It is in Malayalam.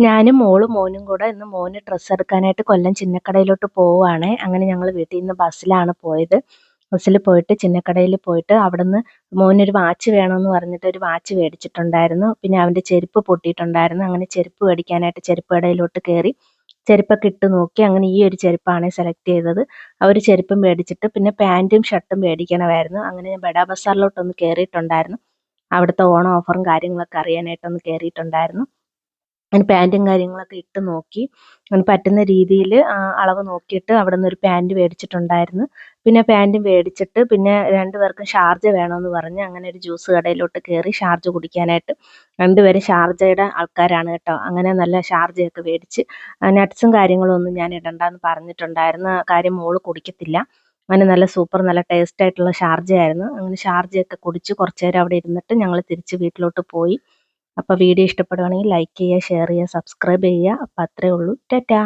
ഞാനും മോളും മോനും കൂടെ ഇന്ന് മോന് ഡ്രസ്സ് എടുക്കാനായിട്ട് കൊല്ലം ചിന്നക്കടയിലോട്ട് പോവുകയാണേ. അങ്ങനെ ഞങ്ങൾ വീട്ടിൽ നിന്ന് ബസ്സിലാണ് പോയത്. ബസ്സിൽ പോയിട്ട് ചിന്നക്കടയിൽ പോയിട്ട് അവിടുന്ന് മോനൊരു വാച്ച് വേണമെന്ന് പറഞ്ഞിട്ട് ഒരു വാച്ച് മേടിച്ചിട്ടുണ്ടായിരുന്നു. പിന്നെ അവൻ്റെ ചെരുപ്പ് പൊട്ടിയിട്ടുണ്ടായിരുന്നു. അങ്ങനെ ചെരുപ്പ് മേടിക്കാനായിട്ട് ചെരുപ്പ് കടയിലോട്ട് കയറി. ചെരുപ്പൊക്കെ ഇട്ട് നോക്കി. അങ്ങനെ ഈ ഒരു ചെരുപ്പാണ് സെലക്ട് ചെയ്തത്. ആ ഒരു ചെരുപ്പും മേടിച്ചിട്ട് പിന്നെ പാൻറ്റും ഷർട്ടും മേടിക്കണമായിരുന്നു. അങ്ങനെ ഞാൻ ബഡാ ബസാറിലോട്ടൊന്ന് കയറിയിട്ടുണ്ടായിരുന്നു. അവിടുത്തെ ഓണം ഓഫറും കാര്യങ്ങളൊക്കെ അറിയാനായിട്ടൊന്ന് കയറിയിട്ടുണ്ടായിരുന്നു. അതിന് പാൻറ്റും കാര്യങ്ങളൊക്കെ ഇട്ട് നോക്കി. അതിന് പറ്റുന്ന രീതിയിൽ അളവ് നോക്കിയിട്ട് അവിടുന്ന് ഒരു പാൻറ്റ് മേടിച്ചിട്ടുണ്ടായിരുന്നു. പിന്നെ പാൻറ്റ് മേടിച്ചിട്ട് പിന്നെ 2 പേർക്കും ഷാർജ വേണമെന്ന് പറഞ്ഞ് അങ്ങനെ ഒരു ജ്യൂസ് കടയിലോട്ട് കയറി ഷാർജ കുടിക്കാനായിട്ട്. 2 പേരും ഷാർജയുടെ ആൾക്കാരാണ് കേട്ടോ. അങ്ങനെ നല്ല ഷാർജയൊക്കെ മേടിച്ച് നട്ട്സും കാര്യങ്ങളും ഒന്നും ഞാൻ ഇടണ്ടാന്ന് പറഞ്ഞിട്ടുണ്ടായിരുന്നു. കാര്യം മോള് കുടിക്കത്തില്ല. അങ്ങനെ നല്ല സൂപ്പർ നല്ല ടേസ്റ്റ് ആയിട്ടുള്ള ഷാർജയായിരുന്നു. അങ്ങനെ ഷാർജയൊക്കെ കുടിച്ച് കുറച്ച് നേരം അവിടെ ഇരുന്നിട്ട് ഞങ്ങൾ തിരിച്ച് വീട്ടിലോട്ട് പോയി. അപ്പോൾ വീഡിയോ ഇഷ്ടപ്പെടുകയാണെങ്കിൽ ലൈക്ക് ചെയ്യുക, ഷെയർ ചെയ്യുക, സബ്സ്ക്രൈബ് ചെയ്യുക. അപ്പോൾ അത്രയേ ഉള്ളൂ. ടാറ്റാ.